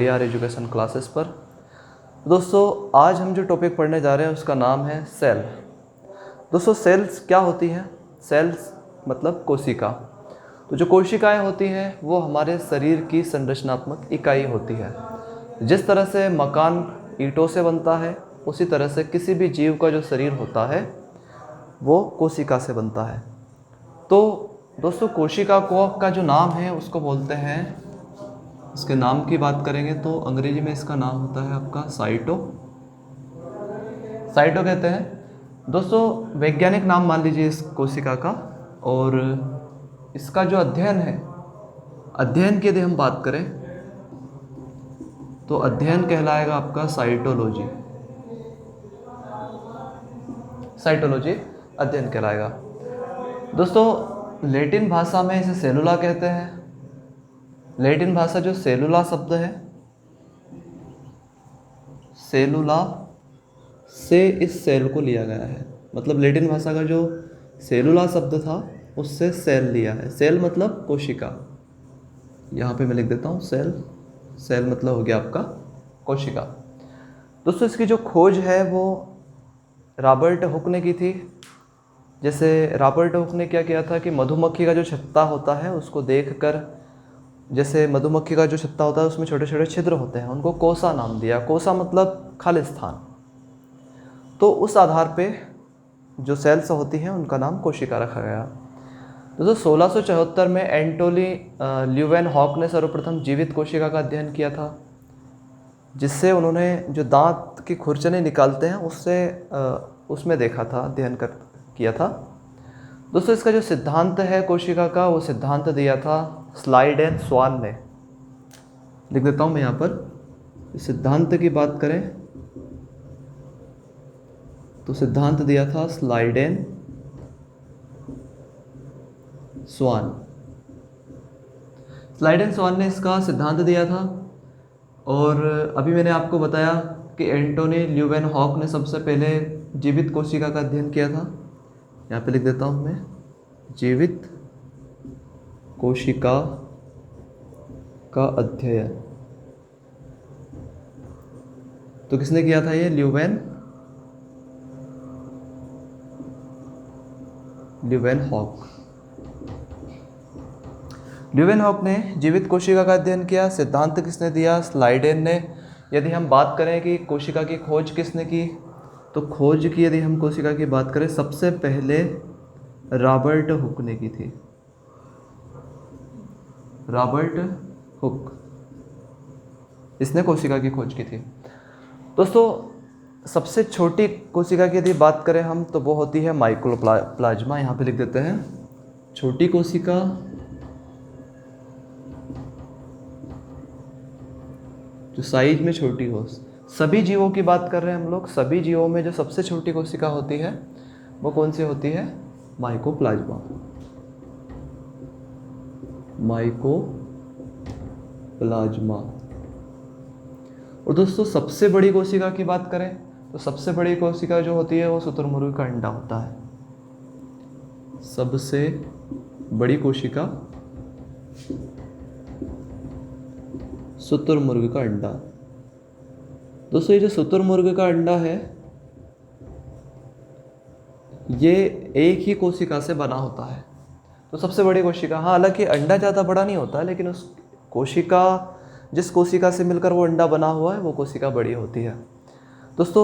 Are education classes पर। दोस्तों आज हम जो टॉपिक पढ़ने जा रहे हैं उसका नाम है सेल। दोस्तों सेल्स क्या होती हैं? सेल्स मतलब कोशिका। तो जो कोशिकाएं होती हैं वो हमारे शरीर की संरचनात्मक इकाई होती है। जिस तरह से मकान ईंटों से बनता है उसी तरह से किसी भी जीव का जो शरीर होता है वो कोशिका से बनता है। तो दोस्तों कोशिका का जो नाम है उसको बोलते हैं, इसके नाम की बात करेंगे तो अंग्रेजी में इसका नाम होता है आपका साइटो कहते हैं। दोस्तों वैज्ञानिक नाम मान लीजिए इस कोशिका का, और इसका जो अध्ययन है, अध्ययन की यदि हम बात करें तो अध्ययन कहलाएगा आपका साइटोलॉजी अध्ययन कहलाएगा। दोस्तों लैटिन भाषा में इसे सेलुला कहते हैं। लैटिन भाषा जो सेलुला शब्द है, सेलुला से इस सेल को लिया गया है। मतलब लैटिन भाषा का जो सेलुला शब्द था उससे सेल लिया है। सेल मतलब कोशिका। यहाँ पे मैं लिख देता हूँ सेल मतलब हो गया आपका कोशिका। दोस्तों इसकी जो खोज है वो रॉबर्ट हुक ने की थी। जैसे रॉबर्ट हुक ने क्या किया था कि मधुमक्खी का जो छत्ता होता है उसको देखकर, जैसे मधुमक्खी का जो छत्ता होता है उसमें छोटे छोटे छिद्र होते हैं, उनको कोसा नाम दिया। कोसा मतलब खालिस्तान। तो उस आधार पे जो सेल्स होती हैं उनका नाम कोशिका रखा गया। दोस्तों 1674 में एंटोनी ल्यूवेनहॉक ने सर्वप्रथम जीवित कोशिका का अध्ययन किया था, जिससे उन्होंने जो दांत की खुरचने निकालते हैं उसमें देखा था, किया था। दोस्तों इसका जो सिद्धांत है कोशिका का, वो सिद्धांत दिया था स्लाइडेन स्वान ने। लिख देता हूँ मैं यहाँ पर। सिद्धांत की बात करें तो सिद्धांत दिया था स्लाइडेन स्वान ने इसका सिद्धांत दिया था। और अभी मैंने आपको बताया कि एंटोनी ल्यूवेनहॉक ने सबसे पहले जीवित कोशिका का अध्ययन किया था। यहाँ पे लिख देता हूँ मैं, जीवित कोशिका का अध्ययन। तो किसने किया था ये? ल्यूवेनहॉक ने जीवित कोशिका का अध्ययन किया। सिद्धांत किसने दिया? स्लाइडेन ने। यदि हम बात करें कि कोशिका की खोज किसने की, तो खोज की यदि हम कोशिका की बात करें सबसे पहले रॉबर्ट हुक ने की थी। रॉबर्ट हुक, इसने कोशिका की खोज की थी। दोस्तों सबसे छोटी कोशिका की यदि बात करें हम तो वो होती है माइक्रोप्लाज्मा। यहाँ पे लिख देते हैं छोटी कोशिका, जो साइज में छोटी हो। सभी जीवों की बात कर रहे हैं हम लोग। सभी जीवों में जो सबसे छोटी कोशिका होती है वो कौन सी होती है? माइकोप्लाज्मा। और दोस्तों सबसे बड़ी कोशिका की बात करें तो सबसे बड़ी कोशिका जो होती है वो शुतुरमुर्ग का अंडा होता है। सबसे बड़ी कोशिका शुतुरमुर्ग का अंडा। दोस्तों ये जो शुतुरमुर्ग का अंडा है ये एक ही कोशिका से बना होता है। तो सबसे बड़ी कोशिका, हाँ हालांकि अंडा ज़्यादा बड़ा नहीं होता, लेकिन उस कोशिका, जिस कोशिका से मिलकर वो अंडा बना हुआ है वो कोशिका बड़ी होती है। दोस्तों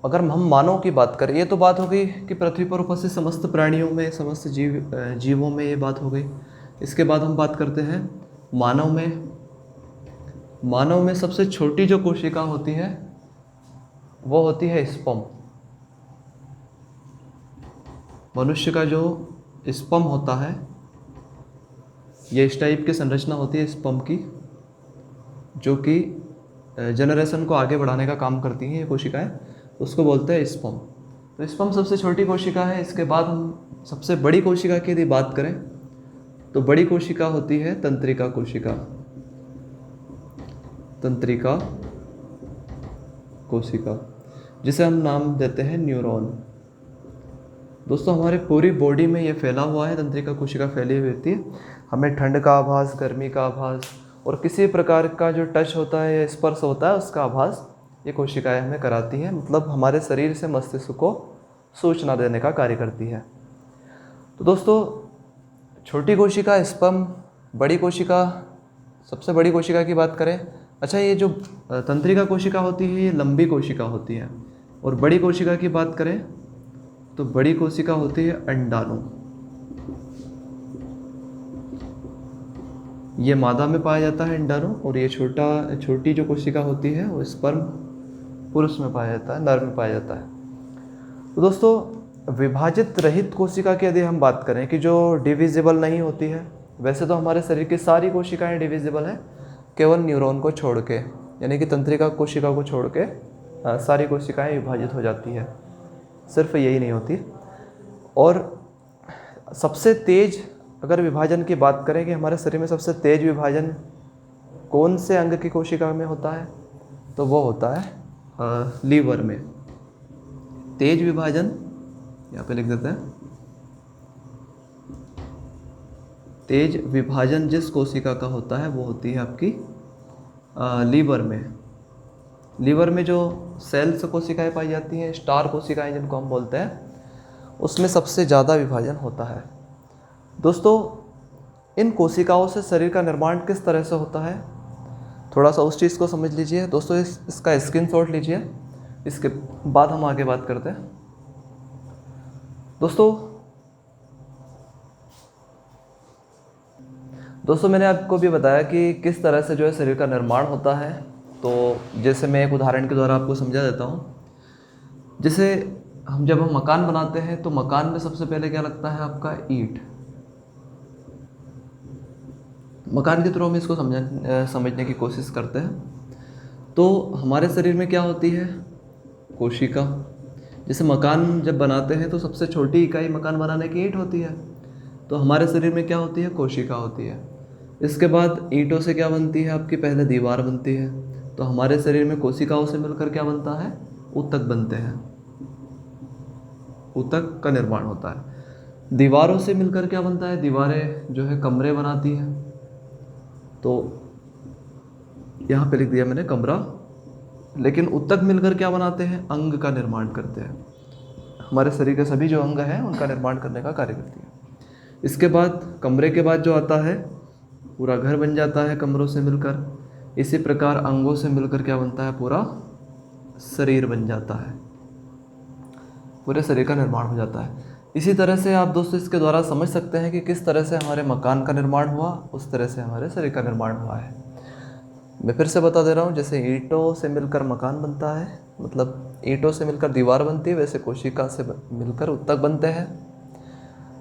अगर हम मानव की बात करें, ये तो बात हो गई कि पृथ्वी पर उपस्थित समस्त प्राणियों में, समस्त जीवों में ये बात हो गई। इसके बाद हम बात करते हैं मानव में। मानव में सबसे छोटी जो कोशिका होती है वो होती है स्पर्म। मनुष्य का जो स्पर्म होता है, ये इस टाइप की संरचना होती है स्पर्म की, जो कि जनरेशन को आगे बढ़ाने का काम करती हैं ये कोशिकाएं, उसको बोलते हैं स्पर्म। तो स्पर्म सबसे छोटी कोशिका है। इसके बाद हम सबसे बड़ी कोशिका की यदि बात करें तो बड़ी कोशिका होती है तंत्रिका कोशिका, जिसे हम नाम देते हैं न्यूरॉन। दोस्तों हमारे पूरी बॉडी में ये फैला हुआ है, तंत्रिका कोशिका फैली हुई होती है। हमें ठंड का आभास, गर्मी का आभास और किसी प्रकार का जो टच होता है या स्पर्श होता है उसका आभास ये कोशिकाएं हमें कराती हैं, मतलब हमारे शरीर से मस्तिष्क को सूचना देने का कार्य करती है। तो दोस्तों छोटी कोशिका, स्पर्म, बड़ी कोशिका, सबसे बड़ी कोशिका की बात करें, अच्छा ये जो तंत्रिका कोशिका होती है ये लंबी कोशिका होती है, और बड़ी कोशिका की बात करें तो बड़ी कोशिका होती है अंडाणु। ये मादा में पाया जाता है अंडाणु, और ये छोटी जो कोशिका होती है वो स्पर्म पुरुष में पाया जाता है, नर में पाया जाता है। तो दोस्तों विभाजित रहित कोशिका की यदि हम बात करें कि जो डिविजिबल नहीं होती है, वैसे तो हमारे शरीर की सारी कोशिकाएं डिविजिबल हैं, केवल न्यूरॉन को छोड़ के, यानी कि तंत्रिका कोशिका को छोड़ के सारी कोशिकाएं विभाजित हो जाती है, सिर्फ यही नहीं होती। और सबसे तेज अगर विभाजन की बात करें कि हमारे शरीर में सबसे तेज विभाजन कौन से अंग की कोशिका में होता है, तो वो होता है लीवर में। तेज विभाजन यहाँ पे लिख देते हैं, तेज विभाजन जिस कोशिका का होता है वो होती है आपकी लीवर में। लीवर में जो सेल्स कोशिकाएं पाई जाती हैं, स्टार कोशिकाएं जिनको हम बोलते हैं, उसमें सबसे ज़्यादा विभाजन होता है। दोस्तों इन कोशिकाओं से शरीर का निर्माण किस तरह से होता है, थोड़ा सा उस चीज़ को समझ लीजिए। दोस्तों इसका स्क्रीनशॉट लीजिए, इसके बाद हम आगे बात करते हैं। दोस्तों मैंने आपको भी बताया कि किस तरह से जो है शरीर का निर्माण होता है। तो जैसे मैं एक उदाहरण के द्वारा आपको समझा देता हूँ। जैसे जब हम मकान बनाते हैं तो मकान में सबसे पहले क्या लगता है आपका, ईंट। मकान के थ्रू हम इसको समझने की कोशिश करते हैं। तो हमारे शरीर में क्या होती है, कोशिका। जैसे मकान जब बनाते हैं तो सबसे छोटी इकाई मकान बनाने की ईंट होती है, तो हमारे शरीर में क्या होती है, कोशिका होती है। इसके बाद ईंटों से क्या बनती है आपकी, पहले दीवार बनती है। तो हमारे शरीर में कोशिकाओं से मिलकर क्या बनता है, ऊतक बनते हैं, ऊतक का निर्माण होता है। दीवारों से मिलकर क्या बनता है, दीवारें जो है कमरे बनाती हैं। तो यहाँ पे लिख दिया मैंने कमरा। लेकिन ऊतक मिलकर क्या बनाते हैं, अंग का निर्माण करते हैं। हमारे शरीर के सभी जो अंग हैं उनका निर्माण करने का कार्य करती है। इसके बाद कमरे के बाद जो आता है, पूरा घर बन जाता है कमरों से मिलकर। इसी प्रकार अंगों से मिलकर क्या बनता है, पूरा शरीर बन जाता है, पूरे शरीर का निर्माण हो जाता है। इसी तरह से आप दोस्तों इसके द्वारा समझ सकते हैं कि किस तरह से हमारे मकान का निर्माण हुआ, उस तरह से हमारे शरीर का निर्माण हुआ है। मैं फिर से बता दे रहा हूँ, जैसे ईंटों से मिलकर मकान बनता है, मतलब ईंटों से मिलकर दीवार बनती है, वैसे कोशिका से मिलकर ऊतक बनते हैं।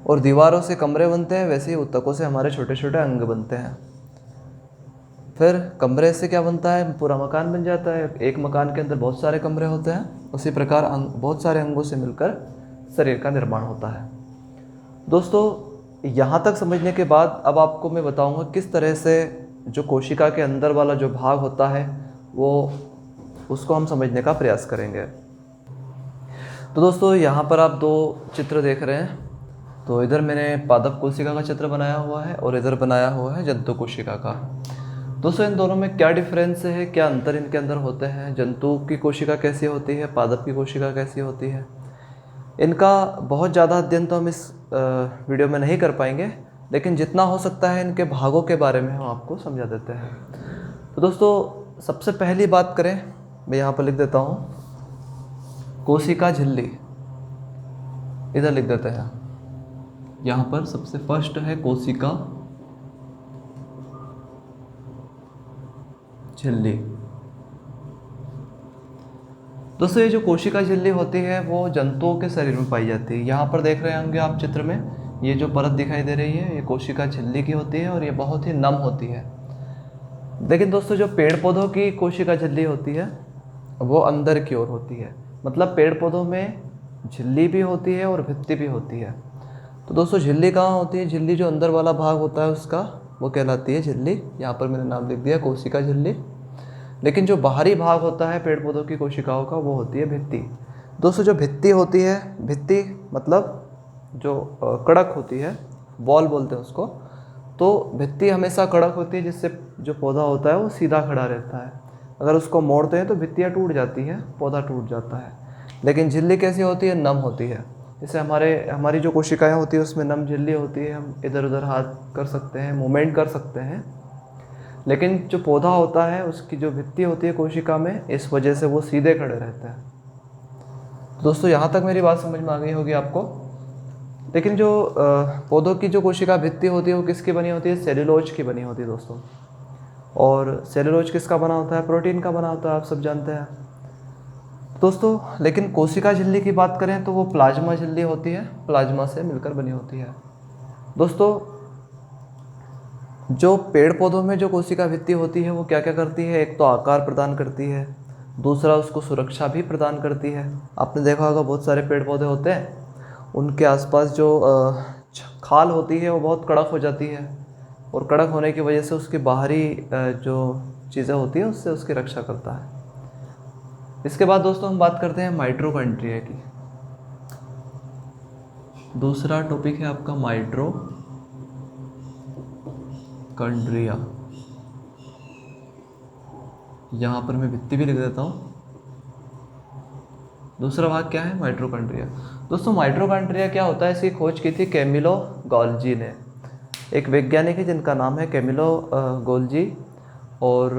और दीवारों से कमरे बनते हैं, वैसे ही ऊतकों से हमारे छोटे छोटे अंग बनते हैं। फिर कमरे से क्या बनता है, पूरा मकान बन जाता है। एक मकान के अंदर बहुत सारे कमरे होते हैं, उसी प्रकार बहुत सारे अंगों से मिलकर शरीर का निर्माण होता है। दोस्तों यहाँ तक समझने के बाद अब आपको मैं बताऊंगा किस तरह से जो कोशिका के अंदर वाला जो भाग होता है वो उसको हम समझने का प्रयास करेंगे। तो दोस्तों यहाँ पर आप दो चित्र देख रहे हैं। तो इधर मैंने पादप कोशिका का चित्र बनाया हुआ है और इधर बनाया हुआ है जंतु कोशिका का। दोस्तों इन दोनों में क्या डिफरेंस है, क्या अंतर इनके अंदर होते हैं, जंतु की कोशिका कैसी होती है, पादप की कोशिका कैसी होती है, इनका बहुत ज़्यादा अध्ययन तो हम इस वीडियो में नहीं कर पाएंगे, लेकिन जितना हो सकता है इनके भागों के बारे में हम आपको समझा देते हैं। तो दोस्तों सबसे पहली बात करें, मैं यहाँ पर लिख देता हूँ कोशिका झिल्ली, इधर लिख देते हैं। यहाँ पर सबसे फर्स्ट है कोशिका झिल्ली। दोस्तों ये जो कोशिका झिल्ली होती है वो जंतुओं के शरीर में पाई जाती है। यहाँ पर देख रहे होंगे आप चित्र में, ये जो परत दिखाई दे रही है ये कोशिका झिल्ली की होती है और ये बहुत ही नम होती है। लेकिन दोस्तों जो पेड़ पौधों की कोशिका झिल्ली होती है वो अंदर की ओर होती है, मतलब पेड़ पौधों में झिल्ली भी होती है और भित्ति भी होती है। तो दोस्तों झिल्ली कहाँ होती है, झिल्ली जो अंदर वाला भाग होता है उसका वो कहलाती है झिल्ली। यहाँ पर मैंने नाम लिख दिया कोशिका झिल्ली। लेकिन जो बाहरी भाग होता है पेड़ पौधों की कोशिकाओं का वो होती है भित्ति। दोस्तों जो भित्ति होती है, भित्ति मतलब जो कड़क होती है, वॉल बोलते हैं उसको, तो भित्ति हमेशा कड़क होती है, जिससे जो पौधा होता है वो सीधा खड़ा रहता है। अगर उसको मोड़ते हैं तो भित्तियाँ टूट जाती हैं, पौधा टूट जाता है। लेकिन झिल्ली कैसी होती है? नम होती है। जैसे हमारी जो कोशिकाएं होती है उसमें नम झिल्ली होती है, हम इधर उधर हाथ कर सकते हैं, मूवमेंट कर सकते हैं। लेकिन जो पौधा होता है उसकी जो भित्ति होती है कोशिका में, इस वजह से वो सीधे खड़े रहते हैं। दोस्तों यहाँ तक मेरी बात समझ में आ गई होगी आपको। लेकिन जो पौधों की जो कोशिका भित्ति होती है वो किसकी बनी होती है? सेल्यूलोज की बनी होती है दोस्तों। और सेल्यूलोज किसका बना होता है? प्रोटीन का बना होता है, आप सब जानते हैं दोस्तों। लेकिन कोशिका झिल्ली की बात करें तो वो प्लाज्मा झिल्ली होती है, प्लाज्मा से मिलकर बनी होती है। दोस्तों जो पेड़ पौधों में जो कोशिका भित्ति होती है वो क्या क्या करती है? एक तो आकार प्रदान करती है, दूसरा उसको सुरक्षा भी प्रदान करती है। आपने देखा होगा बहुत सारे पेड़ पौधे होते हैं, उनके आसपास जो खाल होती है वो बहुत कड़क हो जाती है, और कड़क होने की वजह से उसकी बाहरी जो चीज़ें होती हैं उससे उसकी रक्षा करता है। इसके बाद दोस्तों हम बात करते हैं माइटोकॉन्ड्रिया की। दूसरा टॉपिक है आपका माइटोकॉन्ड्रिया। यहाँ पर मैं भित्ति भी लिख देता हूँ। दूसरा भाग क्या है? माइटोकॉन्ड्रिया। दोस्तों माइटोकॉन्ड्रिया क्या होता है? इसकी खोज की थी कैमिलो गोल्जी ने। एक वैज्ञानिक है जिनका नाम है कैमिलो गोल्जी, और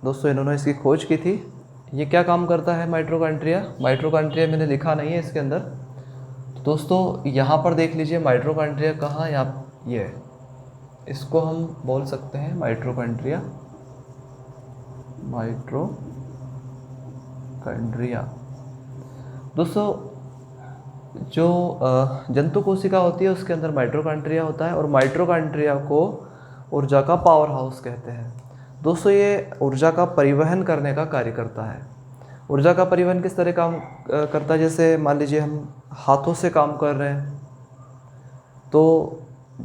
दोस्तों इन्होंने इसकी खोज की थी। ये क्या काम करता है माइटोकॉन्ड्रिया? माइटोकॉन्ड्रिया मैंने लिखा नहीं है इसके अंदर, तो दोस्तों यहाँ पर देख लीजिए माइटोकॉन्ड्रिया कहाँ, यहाँ ये, इसको हम बोल सकते हैं माइटोकॉन्ड्रिया। माइटोकॉन्ड्रिया दोस्तों जो जंतु कोशिका होती है उसके अंदर माइटोकॉन्ड्रिया होता है, और माइटोकॉन्ड्रिया को ऊर्जा का पावर हाउस कहते हैं। दोस्तों ये ऊर्जा का परिवहन करने का कार्य करता है। ऊर्जा का परिवहन किस तरह काम करता है? जैसे मान लीजिए हम हाथों से काम कर रहे हैं, तो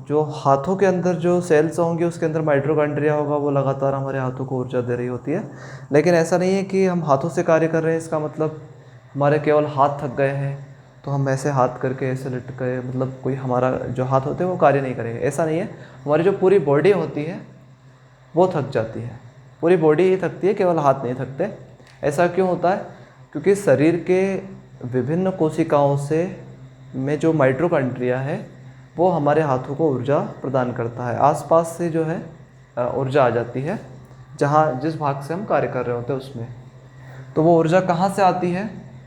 जो हाथों के अंदर जो सेल्स होंगे उसके अंदर माइटोकॉन्ड्रिया होगा, वो लगातार हमारे हाथों को ऊर्जा दे रही होती है। लेकिन ऐसा नहीं है कि हम हाथों से कार्य कर रहे हैं इसका मतलब हमारे केवल हाथ थक गए हैं तो हम ऐसे हाथ करके ऐसे लटक गए, मतलब कोई हमारा जो हाथ होते हैं वो कार्य नहीं करेंगे, ऐसा नहीं है। हमारी जो पूरी बॉडी होती है वो थक जाती है, पूरी बॉडी ही थकती है, केवल हाथ नहीं थकते। ऐसा क्यों होता है? क्योंकि शरीर के विभिन्न कोशिकाओं से में जो माइटोकॉन्ड्रिया है वो हमारे हाथों को ऊर्जा प्रदान करता है। आसपास से जो है ऊर्जा आ जाती है जिस भाग से हम कार्य कर रहे होते हैं उसमें। तो वो ऊर्जा कहाँ से आती है?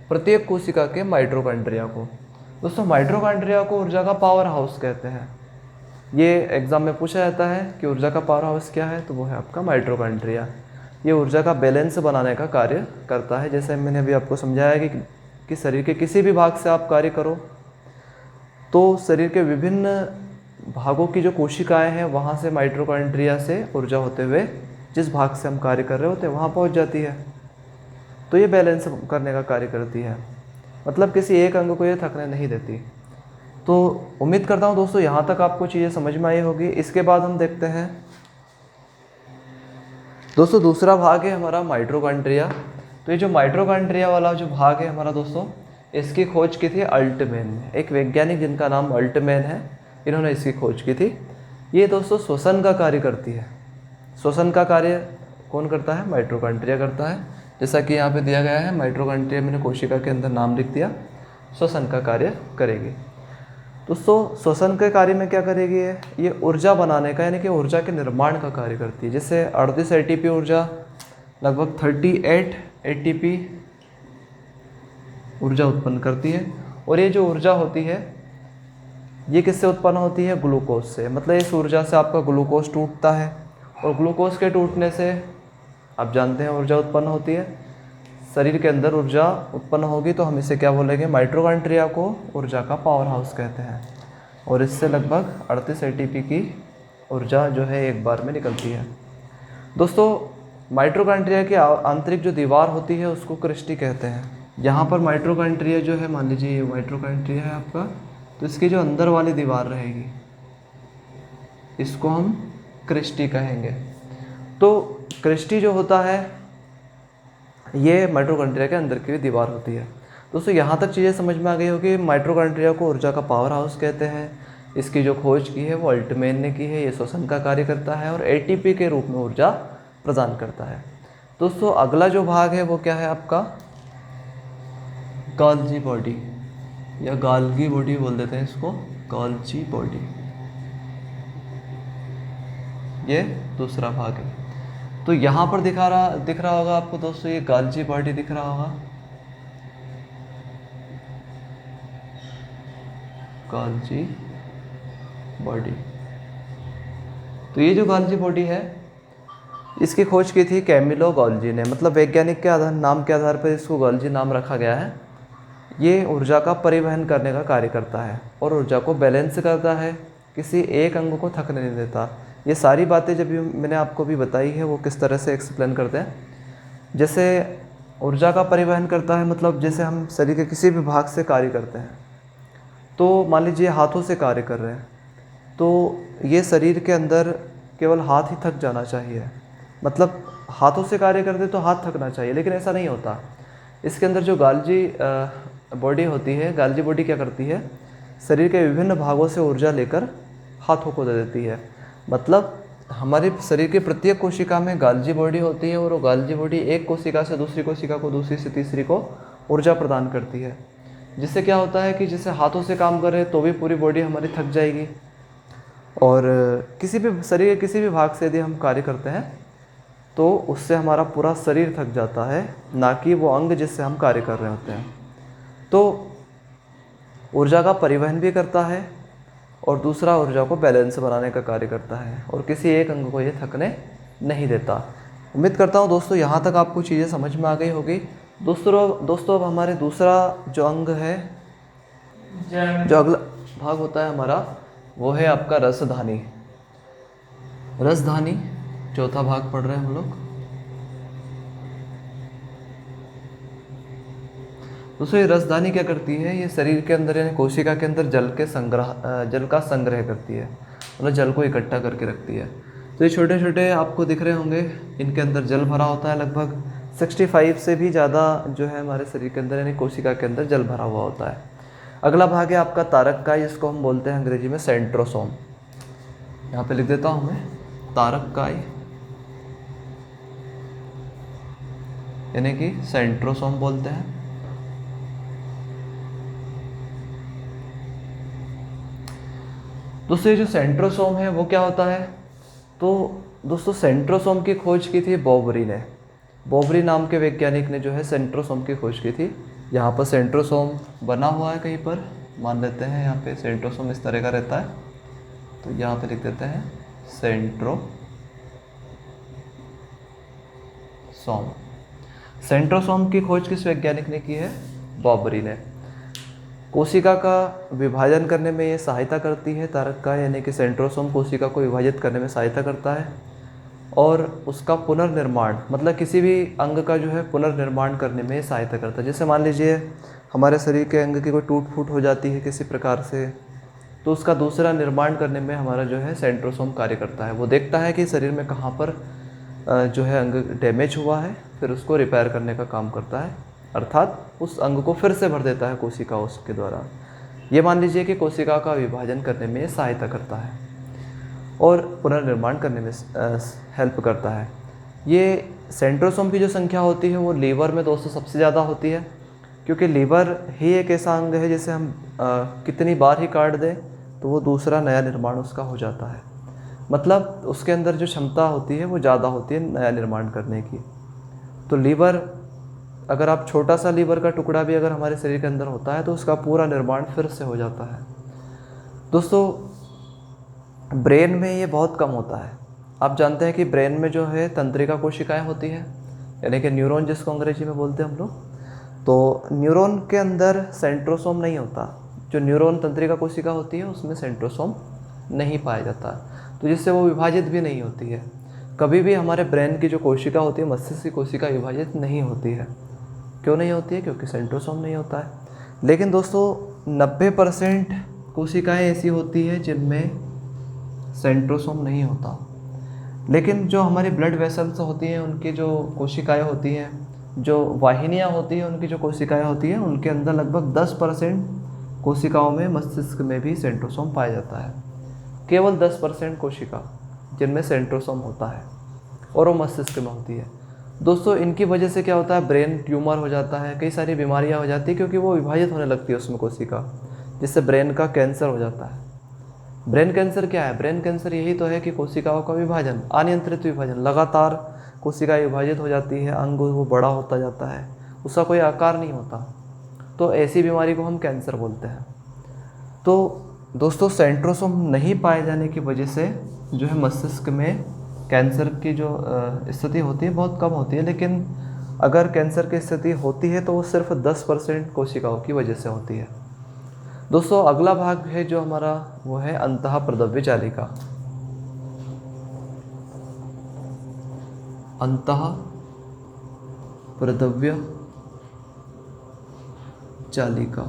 प्रत्येक कोशिका के माइटोकॉन्ड्रिया को। दोस्तों माइटोकॉन्ड्रिया को ऊर्जा का पावर हाउस कहते हैं। ये एग्ज़ाम में पूछा जाता है कि ऊर्जा का पावर हाउस क्या है, तो वो है आपका माइटोकॉन्ड्रिया। ये ऊर्जा का बैलेंस बनाने का कार्य करता है। जैसे मैंने अभी आपको समझाया कि शरीर के किसी भी भाग से आप कार्य करो तो शरीर के विभिन्न भागों की जो कोशिकाएं हैं वहाँ से माइटोकॉन्ड्रिया से ऊर्जा होते हुए जिस भाग से हम कार्य कर रहे होते हैं वहाँ पहुँच जाती है। तो ये बैलेंस करने का कार्य करती है, मतलब किसी एक अंग को ये थकने नहीं देती। तो उम्मीद करता हूँ दोस्तों यहाँ तक आपको चीज़ें समझ में आई होगी। इसके बाद हम देखते हैं दोस्तों दूसरा भाग है हमारा माइटोकॉन्ड्रिया। तो ये जो माइटोकॉन्ड्रिया वाला जो भाग है हमारा दोस्तों, इसकी खोज की थी अल्टमैन ने, एक वैज्ञानिक जिनका नाम अल्टमैन है, इन्होंने इसकी खोज की थी। ये दोस्तों श्वसन का कार्य करती है। श्वसन का कार्य कौन करता है? माइटोकॉन्ड्रिया करता है। जैसा कि यहाँ पे दिया गया है, माइटोकॉन्ड्रिया मैंने कोशिका के अंदर नाम लिख दिया, श्वसन का कार्य करेगी। दोस्तों श्वसन के कार्य में क्या करेगी? ये ऊर्जा बनाने का, यानी कि ऊर्जा के निर्माण का कार्य करती है। जैसे 38 ATP ऊर्जा, लगभग 38 ATP ऊर्जा उत्पन्न करती है। और ये जो ऊर्जा होती है ये किससे उत्पन्न होती है? ग्लूकोज से। मतलब इस ऊर्जा से आपका ग्लूकोज टूटता है, और ग्लूकोज के टूटने से आप जानते हैं ऊर्जा उत्पन्न होती है। शरीर के अंदर ऊर्जा उत्पन्न होगी तो हम इसे क्या बोलेंगे? माइटोकॉन्ड्रिया को ऊर्जा का पावर हाउस कहते हैं। और इससे लगभग 38 ATP की ऊर्जा जो है एक बार में निकलती है। दोस्तों माइटोकॉन्ड्रिया की आंतरिक जो दीवार होती है उसको क्रिस्टी कहते हैं। यहाँ पर माइटोकॉन्ड्रिया जो है, मान लीजिए ये माइटोकॉन्ड्रिया है आपका, तो इसकी जो अंदर वाली दीवार रहेगी इसको हम क्रिस्टी कहेंगे। तो क्रिस्टी जो होता है ये माइटोकॉन्ड्रिया के अंदर की दीवार होती है। दोस्तों यहाँ तक चीज़ें समझ में आ गई होगी। माइटोकॉन्ड्रिया को ऊर्जा का पावर हाउस कहते हैं, इसकी जो खोज की है वो अल्टमैन ने की है। ये श्वसन का कार्य करता है और एटीपी के रूप में ऊर्जा प्रदान करता है। दोस्तों अगला जो भाग है वो क्या है आपका, गोल्जी बॉडी या गोल्गी बॉडी बोल देते हैं इसको, गोल्जी बॉडी, ये दूसरा भाग है। तो यहाँ पर दिख रहा होगा आपको दोस्तों, ये गोल्जी बॉडी दिख रहा होगा, गोल्जी बॉडी। तो ये जो गोल्जी बॉडी है इसकी खोज की थी कैमिलो गोल्जी ने, मतलब वैज्ञानिक के नाम के आधार पर इसको गोल्जी नाम रखा गया है। ये ऊर्जा का परिवहन करने का कार्य करता है और ऊर्जा को बैलेंस करता है, किसी एक अंग को थकने नहीं देता। ये सारी बातें जब भी मैंने आपको भी बताई है वो किस तरह से एक्सप्लेन करते हैं। जैसे ऊर्जा का परिवहन करता है मतलब जैसे हम शरीर के किसी भी भाग से कार्य करते हैं, तो मान लीजिए हाथों से कार्य कर रहे हैं, तो ये शरीर के अंदर केवल हाथ ही थक जाना चाहिए, मतलब हाथों से कार्य करते तो हाथ थकना चाहिए, लेकिन ऐसा नहीं होता। इसके अंदर जो गोल्जी बॉडी होती है, गोल्जी बॉडी क्या करती है, शरीर के विभिन्न भागों से ऊर्जा लेकर हाथों को दे देती है। मतलब हमारे शरीर के प्रत्येक कोशिका में गोल्जी बॉडी होती है और वो गोल्जी बॉडी एक कोशिका से दूसरी कोशिका को, दूसरी से तीसरी को ऊर्जा प्रदान करती है। जिससे क्या होता है कि जैसे हाथों से काम करें तो भी पूरी बॉडी हमारी थक जाएगी, और किसी भी शरीर के किसी भी भाग से यदि हम कार्य करते हैं तो उससे हमारा पूरा शरीर थक जाता है, ना कि वो अंग जिससे हम कार्य कर रहे होते हैं। तो ऊर्जा का परिवहन भी करता है और दूसरा ऊर्जा को बैलेंस बनाने का कार्य करता है, और किसी एक अंग को ये थकने नहीं देता। उम्मीद करता हूँ दोस्तों यहाँ तक आपको चीज़ें समझ में आ गई होगी। दोस्तों अब हमारे दूसरा जो अंग है, जो अगला भाग होता है हमारा, वो है आपका रसधानी। रसधानी चौथा भाग पढ़ रहे हैं हम लोग। दोस्तों ये रसधानी क्या करती है, ये शरीर के अंदर यानी कोशिका के अंदर जल का संग्रह करती है, मतलब जल को इकट्ठा करके रखती है। तो ये छोटे छोटे आपको दिख रहे होंगे, इनके अंदर जल भरा होता है। लगभग 65 से भी ज़्यादा जो है हमारे शरीर के अंदर यानी कोशिका के अंदर जल भरा हुआ होता है। अगला भाग है आपका तारककाय, जिसको हम बोलते हैं अंग्रेजी में सेंट्रोसोम। यहाँ पे लिख देता हूँ मैं, तारककाय यानी कि सेंट्रोसोम बोलते हैं। दोस्तों ये जो सेंट्रोसोम है वो क्या होता है, तो दोस्तों सेंट्रोसोम की खोज की थी बॉबरी ने। बॉबरी नाम के वैज्ञानिक ने जो है सेंट्रोसोम की खोज की थी। यहाँ पर सेंट्रोसोम बना हुआ है कहीं पर, मान लेते हैं यहाँ पे सेंट्रोसोम इस तरह का रहता है, तो यहाँ पे लिख देते हैं सेंट्रोसोम। सेंट्रोसोम की खोज किस वैज्ञानिक ने की है, बॉबरी ने। कोशिका का विभाजन करने में ये सहायता करती है तारककाय, यानी कि सेंट्रोसोम कोशिका को विभाजित करने में सहायता करता है, और उसका पुनर्निर्माण मतलब किसी भी अंग का जो है पुनर्निर्माण करने में सहायता करता है। जैसे मान लीजिए हमारे शरीर के अंग की कोई टूट फूट हो जाती है किसी प्रकार से, तो उसका दूसरा निर्माण करने में हमारा जो है सेंट्रोसोम कार्य करता है। वो देखता है कि शरीर में कहाँ पर जो है अंग डैमेज हुआ है, फिर उसको रिपेयर करने का काम करता है, अर्थात उस अंग को फिर से भर देता है कोशिका उसके द्वारा। ये मान लीजिए कि कोशिका का विभाजन करने में सहायता करता है और पुनर्निर्माण करने में हेल्प करता है। ये सेंट्रोसोम की जो संख्या होती है वो लीवर में दोस्तों सबसे ज़्यादा होती है, क्योंकि लीवर ही एक ऐसा अंग है जिसे हम कितनी बार ही काट दें तो वो दूसरा नया निर्माण उसका हो जाता है। मतलब उसके अंदर जो क्षमता होती है वो ज़्यादा होती है नया निर्माण करने की। तो लीवर, अगर आप छोटा सा लीवर का टुकड़ा भी अगर हमारे शरीर के अंदर होता है तो उसका पूरा निर्माण फिर से हो जाता है। दोस्तों ब्रेन में ये बहुत कम होता है। आप जानते हैं कि ब्रेन में जो है तंत्रिका कोशिकाएं होती हैं, यानी कि न्यूरॉन जिसको अंग्रेजी में बोलते हैं हम लोग। तो न्यूरॉन के अंदर सेंट्रोसोम नहीं होता। जो न्यूरॉन तंत्रिका कोशिका होती है उसमें सेंट्रोसोम नहीं पाया जाता, तो जिससे वो विभाजित भी नहीं होती है। कभी भी हमारे ब्रेन की जो कोशिका होती है, मस्तिष्क की कोशिका विभाजित नहीं होती है। क्यों नहीं होती है? क्योंकि सेंट्रोसोम नहीं होता है। लेकिन दोस्तों 90% कोशिकाएं ऐसी होती है जिनमें सेंट्रोसोम नहीं होता। लेकिन जो हमारी ब्लड वेसल्स होती हैं, उनकी जो कोशिकाएं होती हैं, जो वाहिनियां होती हैं, उनकी जो कोशिकाएं होती हैं, उनके अंदर लगभग 10% कोशिकाओं में मस्तिष्क में भी सेंट्रोसोम पाया जाता है। केवल 10% कोशिका जिनमें सेंट्रोसोम होता है और वो मस्तिष्क में होती है। दोस्तों इनकी वजह से क्या होता है, ब्रेन ट्यूमर हो जाता है, कई सारी बीमारियां हो जाती है क्योंकि वो विभाजित होने लगती है उसमें कोशिका, जिससे ब्रेन का कैंसर हो जाता है। ब्रेन कैंसर क्या है? ब्रेन कैंसर यही तो है कि कोशिकाओं का विभाजन, अनियंत्रित विभाजन, लगातार कोशिकाएं विभाजित हो जाती है, अंग वो बड़ा होता जाता है, उसका कोई आकार नहीं होता, तो ऐसी बीमारी को हम कैंसर बोलते हैं। तो दोस्तों सेंट्रोसोम नहीं पाए जाने की वजह से जो है मस्तिष्क में कैंसर की जो स्थिति होती है बहुत कम होती है, लेकिन अगर कैंसर की स्थिति होती है तो वो सिर्फ 10% कोशिकाओं की वजह से होती है। दोस्तों अगला भाग है जो हमारा वो है अंतःप्रदव्य जालिका। अंतःप्रदव्य जालिका।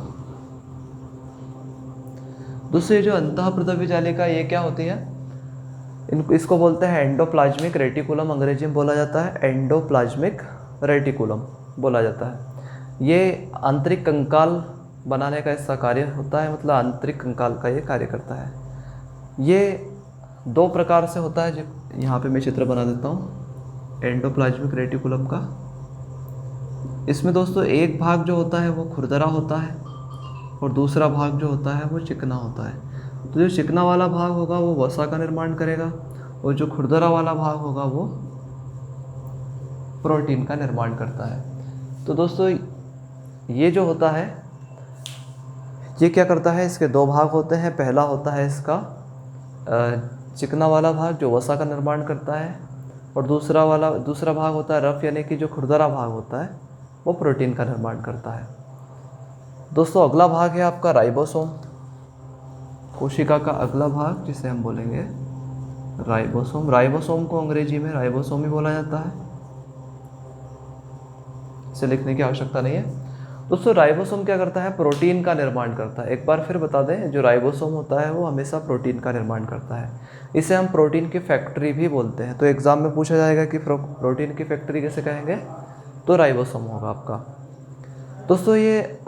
दोस्तों ये जो अंतःप्रदव्य जालिका ये क्या होती है, इसको बोलते हैं एंडोप्लाज्मिक रेटिकुलम, अंग्रेजी में बोला जाता है एंडोप्लाज्मिक रेटिकुलम बोला जाता है। ये आंतरिक कंकाल बनाने का इसका कार्य होता है, मतलब आंतरिक कंकाल का ये कार्य करता है। ये 2 प्रकार से होता है, जो यहाँ पे मैं चित्र बना देता हूँ एंडोप्लाज्मिक रेटिकुलम का। इसमें दोस्तों एक भाग जो होता है वो खुरदरा होता है और दूसरा भाग जो होता है वो चिकना होता है। तो जो चिकना वाला भाग होगा वो वसा का निर्माण करेगा और जो खुरदरा वाला भाग होगा वो प्रोटीन का निर्माण करता है। तो दोस्तों ये जो होता है ये क्या करता है, इसके 2 भाग होते हैं। पहला होता है इसका चिकना वाला भाग जो वसा का निर्माण करता है, और दूसरा भाग होता है रफ, यानी कि जो खुरदरा भाग होता है वो प्रोटीन का निर्माण करता है। दोस्तों अगला भाग है आपका राइबोसोम, कोशिका का अगला भाग जिसे हम बोलेंगे राइबोसोम। राइबोसोम को अंग्रेजी में राइबोसोम ही बोला जाता है, इसे लिखने की आवश्यकता नहीं है। दोस्तों राइबोसोम क्या करता है, प्रोटीन का निर्माण करता है। एक बार फिर बता दें, जो राइबोसोम होता है वो हमेशा प्रोटीन का निर्माण करता है। इसे हम प्रोटीन की फैक्ट्री भी बोलते हैं। तो एग्जाम में पूछा जाएगा कि प्रोटीन की फैक्ट्री कैसे कहेंगे, तो राइबोसोम होगा आपका। दोस्तों ये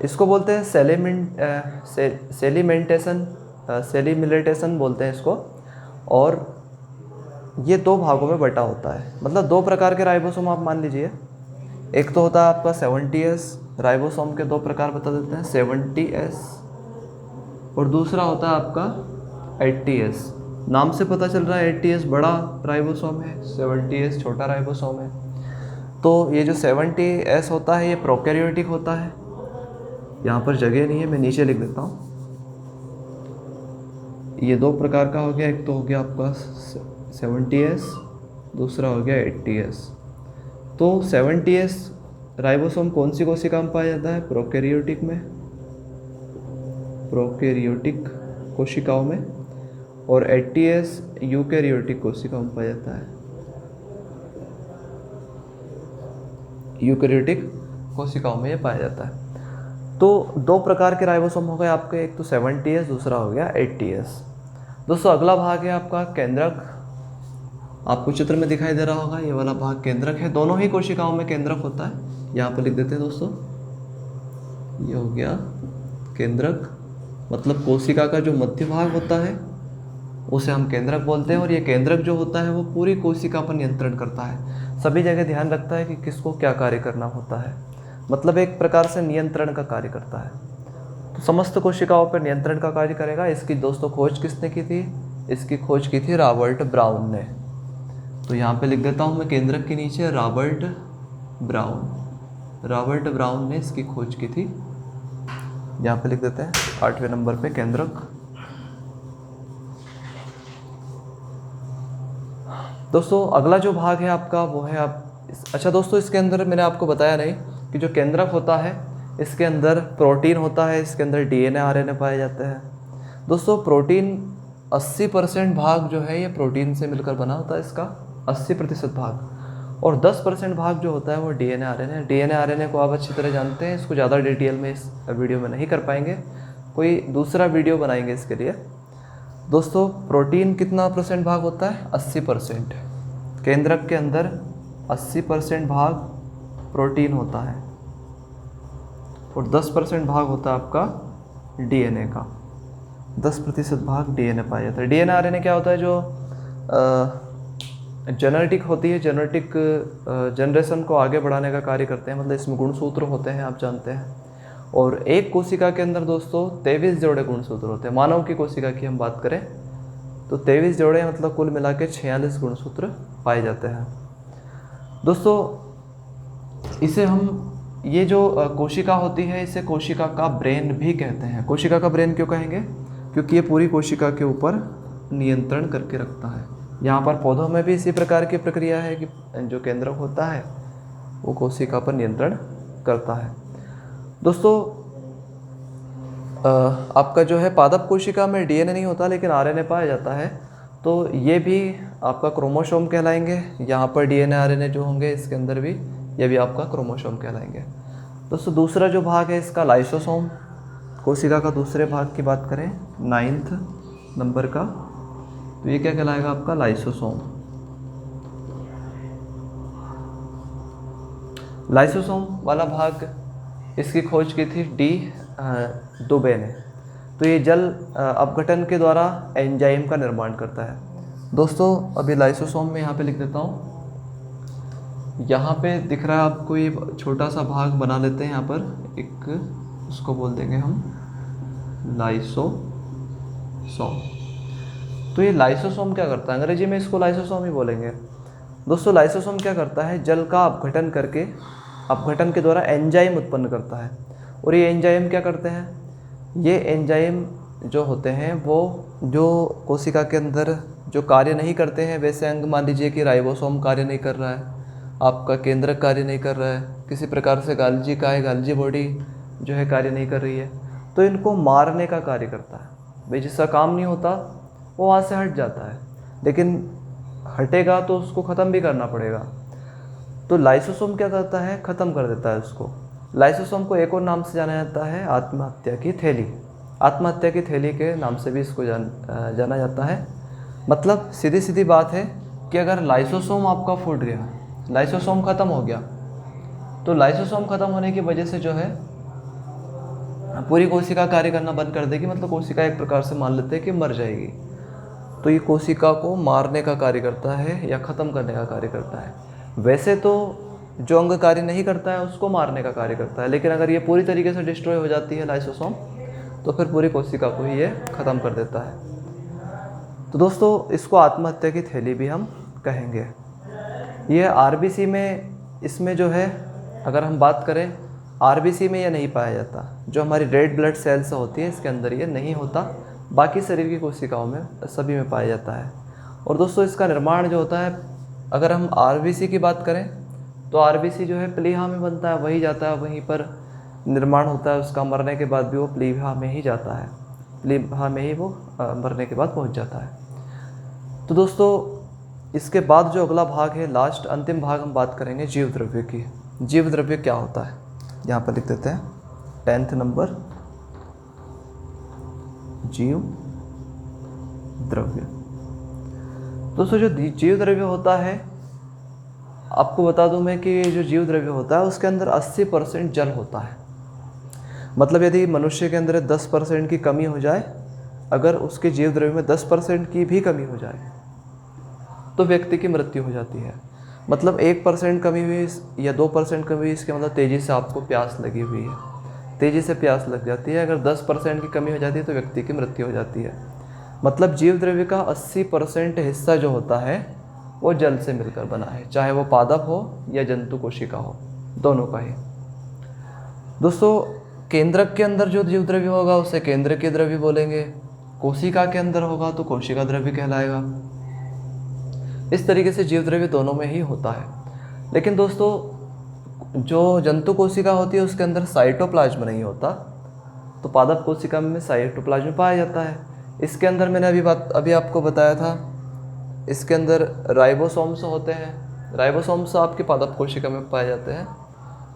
इसको बोलते हैं सेलिमिलेटेशन बोलते हैं इसको, और ये 2 भागों में बटा होता है। मतलब 2 प्रकार के राइबोसोम आप मान लीजिए। एक तो होता है आपका 70S, राइबोसोम के 2 प्रकार बता देते हैं, 70S, और दूसरा होता है आपका 80S। नाम से पता चल रहा है 80S बड़ा राइबोसोम है, 70S छोटा राइबोसोम है। तो ये जो 70S होता है ये प्रोकैरियोटिक होता है। यहाँ पर जगह नहीं है, मैं नीचे लिख देता हूँ। ये 2 प्रकार का हो गया, एक तो हो गया आपका 70S, दूसरा हो गया 80S। तो 70S राइबोसोम कौन सी कोशिका में पाया जाता है, प्रोकैरियोटिक में, प्रोकैरियोटिक कोशिकाओं में, और 80S यूकैरियोटिक कोशिकाओं में पाया जाता है, यूकैरियोटिक कोशिकाओं में ये पाया जाता है। तो 2 प्रकार के राइबोसोम हो गए आपके, एक तो 70S, दूसरा हो गया 80S। दोस्तों अगला भाग है आपका केंद्रक। आपको चित्र में दिखाई दे रहा होगा, ये वाला भाग केंद्रक है। दोनों ही कोशिकाओं में केंद्रक होता है, यहाँ पर लिख देते हैं दोस्तों। ये हो गया केंद्रक, मतलब कोशिका का जो मध्य भाग होता है उसे हम केंद्रक बोलते हैं। और ये केंद्रक जो होता है वो पूरी कोशिका पर नियंत्रण करता है, सभी जगह ध्यान रखता है कि किसको क्या कार्य करना होता है, मतलब एक प्रकार से नियंत्रण का कार्य करता है। तो समस्त कोशिकाओं पर नियंत्रण का कार्य करेगा। इसकी दोस्तों खोज किसने की थी, इसकी खोज की थी रॉबर्ट ब्राउन ने। तो यहाँ पे लिख देता हूँ मैं केंद्रक के नीचे रॉबर्ट ब्राउन ने इसकी खोज की थी। यहाँ पे लिख देते हैं 8वें नंबर पे केंद्रक। दोस्तों अगला जो भाग है आपका वो है अच्छा दोस्तों इसके अंदर मैंने आपको बताया नहीं कि जो केंद्रक होता है इसके अंदर प्रोटीन होता है, इसके अंदर DNA RNA पाए जाते हैं। दोस्तों प्रोटीन 80% भाग जो है ये प्रोटीन से मिलकर बना होता है, इसका 80% भाग, और 10% भाग जो होता है वो DNA RNA को आप अच्छी तरह जानते हैं। इसको ज़्यादा डिटेल में इस वीडियो में नहीं कर पाएंगे, कोई दूसरा वीडियो बनाएंगे इसके लिए। दोस्तों प्रोटीन कितना % भाग होता है, 80%। केंद्रक के अंदर 80% भाग प्रोटीन होता है, और 10% भाग होता है आपका डीएनए का। 10% भाग डीएनए पाया जाता है। डीएनए आरएनए क्या होता है, जो जेनेटिक होती है, जेनेटिक जनरेशन को आगे बढ़ाने का कार्य करते हैं। मतलब इसमें गुणसूत्र होते हैं, आप जानते हैं। और एक कोशिका के अंदर दोस्तों 23 जोड़े गुणसूत्र होते हैं। मानव की कोशिका की हम बात करें तो 23 जोड़े, मतलब कुल मिला के 46 गुणसूत्र पाए जाते हैं। दोस्तों इसे हम, ये जो कोशिका होती है, इसे कोशिका का ब्रेन भी कहते हैं। कोशिका का ब्रेन क्यों कहेंगे? क्योंकि ये पूरी कोशिका के ऊपर नियंत्रण करके रखता है। यहाँ पर पौधों में भी इसी प्रकार की प्रक्रिया है कि जो केंद्रक होता है वो कोशिका पर नियंत्रण करता है। दोस्तों आपका जो है पादप कोशिका में डीएनए नहीं होता लेकिन आरएनए पाया जाता है, तो ये भी आपका क्रोमोसोम कहलाएंगे। यहाँ पर डीएनए आरएनए जो होंगे इसके अंदर भी, ये भी आपका क्रोमोसोम कहलाएंगे। दोस्तों दूसरा जो भाग है इसका लाइसोसोम। कोशिका का दूसरे भाग की बात करें 9th नंबर का, तो ये क्या कहलाएगा आपका लाइसोसोम। लाइसोसोम वाला भाग, इसकी खोज की थी डी दुबे ने। तो ये जल अपघटन के द्वारा एंजाइम का निर्माण करता है। दोस्तों अभी लाइसोसोम में यहाँ पे लिख देता हूँ। यहाँ पे दिख रहा है आपको, ये छोटा सा भाग बना लेते हैं यहाँ पर एक, उसको बोल देंगे हम लाइसोसोम। तो ये लाइसोसोम क्या करता है, अंग्रेजी में इसको लाइसोसोम ही बोलेंगे। दोस्तों लाइसोसोम क्या करता है, जल का अपघटन करके, अपघटन के द्वारा एंजाइम उत्पन्न करता है। और ये एंजाइम क्या करते हैं, ये एंजाइम जो होते हैं वो जो कोशिका के अंदर जो कार्य नहीं करते हैं, वैसे अंग मान लीजिए कि राइबोसोम कार्य नहीं कर रहा है, आपका केंद्रक कार्य नहीं कर रहा है, किसी प्रकार से गाल्जी का है, गाल्जी बॉडी जो है कार्य नहीं कर रही है, तो इनको मारने का कार्य करता है। भाई जिसका काम नहीं होता वो वहाँ से हट जाता है, लेकिन हटेगा तो उसको ख़त्म भी करना पड़ेगा। तो लाइसोसोम क्या करता है, ख़त्म कर देता है उसको। लाइसोसोम को एक और नाम से जाना जाता है आत्महत्या की थैली। आत्महत्या की थैली के नाम से भी इसको जाना जाता है। मतलब सीधी सीधी बात है कि अगर लाइसोसोम आपका फूट गया, लाइसोसोम ख़त्म हो गया, तो लाइसोसोम ख़त्म होने की वजह से जो है पूरी कोशिका कार्य करना बंद कर देगी। मतलब कोशिका एक प्रकार से मान लेते हैं कि मर जाएगी। तो ये कोशिका को मारने का कार्य करता है या ख़त्म करने का कार्य करता है। वैसे तो जो अंग कार्य नहीं करता है उसको मारने का कार्य करता है, लेकिन अगर ये पूरी तरीके से डिस्ट्रॉय हो जाती है लाइसोसोम, तो फिर पूरी कोशिका को ही ये ख़त्म कर देता है। तो दोस्तों इसको आत्महत्या की थैली भी हम कहेंगे। ये आरबीसी में, इसमें जो है अगर हम बात करें, आरबीसी में ये नहीं पाया जाता। जो हमारी रेड ब्लड सेल्स होती है इसके अंदर ये नहीं होता, बाकी शरीर की कोशिकाओं में सभी में पाया जाता है। और दोस्तों इसका निर्माण जो होता है, अगर हम आरबीसी की बात करें तो आरबीसी जो है प्लीहा में बनता है, वही जाता है, वहीं पर निर्माण होता है उसका। मरने के बाद भी वो प्लीहा में ही जाता है, प्लीहा में ही वो मरने के बाद पहुंच जाता है। तो दोस्तों इसके बाद जो अगला भाग है, लास्ट अंतिम भाग, हम बात करेंगे जीव द्रव्य की। जीव द्रव्य क्या होता है, यहाँ पर लिख देते हैं 10th नंबर, जीव द्रव्य। दोस्तों जो जीव द्रव्य होता है, आपको बता दूं मैं कि जो जीव द्रव्य होता है उसके अंदर 80% जल होता है। मतलब यदि मनुष्य के अंदर 10% की कमी हो जाए, अगर उसके जीव द्रव्य में 10% की भी कमी हो जाए तो व्यक्ति की मृत्यु हो जाती है। मतलब 1% कमी हुई या 2% कमी हुई, इसके मतलब तेज़ी से आपको प्यास लगी हुई है, तेज़ी से प्यास लग जाती है। अगर 10% की कमी हो जाती है तो व्यक्ति की मृत्यु हो जाती है। मतलब जीव द्रव्य का 80% हिस्सा जो होता है वो जल से मिलकर बना है, चाहे वो पादप हो या जंतु कोशिका हो, दोनों का ही। दोस्तों केंद्रक के अंदर जो जीव द्रव्य होगा उसे केंद्रकीय द्रव्य बोलेंगे, कोशिका के अंदर होगा तो कोशिका द्रव्य कहलाएगा। इस तरीके से जीव द्रव्य दोनों में ही होता है। लेकिन दोस्तों जो जंतु कोशिका होती है उसके अंदर साइटोप्लाज्म नहीं होता, तो पादप कोशिका में साइटोप्लाज्म पाया जाता है। इसके अंदर मैंने अभी आपको बताया था, इसके अंदर राइबोसोम्स होते हैं। राइबोसोम्स आपके पादप कोशिका में पाए जाते हैं।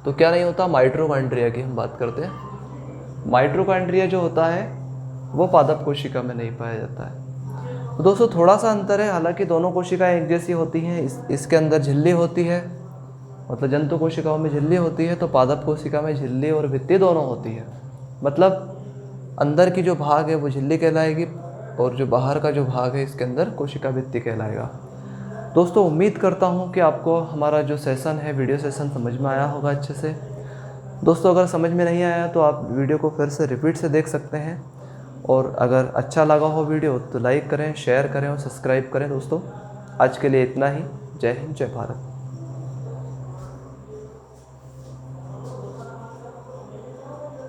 तो क्या नहीं होता, माइटोकॉन्ड्रिया की हम बात करते हैं। माइटोकॉन्ड्रिया जो होता है वो पादप कोशिका में नहीं पाया जाता है। तो दोस्तों थोड़ा सा अंतर है, हालांकि दोनों कोशिकाएं एक जैसी होती हैं। इसके अंदर झिल्ली होती है मतलब जंतु कोशिकाओं में झिल्ली होती है तो पादप कोशिका में झिल्ली और भित्ति दोनों होती है। मतलब अंदर की जो भाग है वो झिल्ली कहलाएगी और जो बाहर का जो भाग है इसके अंदर कोशिका भित्ति कहलाएगा। दोस्तों उम्मीद करता हूँ कि आपको हमारा जो सेशन है, वीडियो सेशन समझ में आया होगा अच्छे से। दोस्तों अगर समझ में नहीं आया तो आप वीडियो को फिर से रिपीट से देख सकते हैं, और अगर अच्छा लगा हो वीडियो तो लाइक करें, शेयर करें और सब्सक्राइब करें। दोस्तों आज के लिए इतना ही। जय हिंद, जय भारत।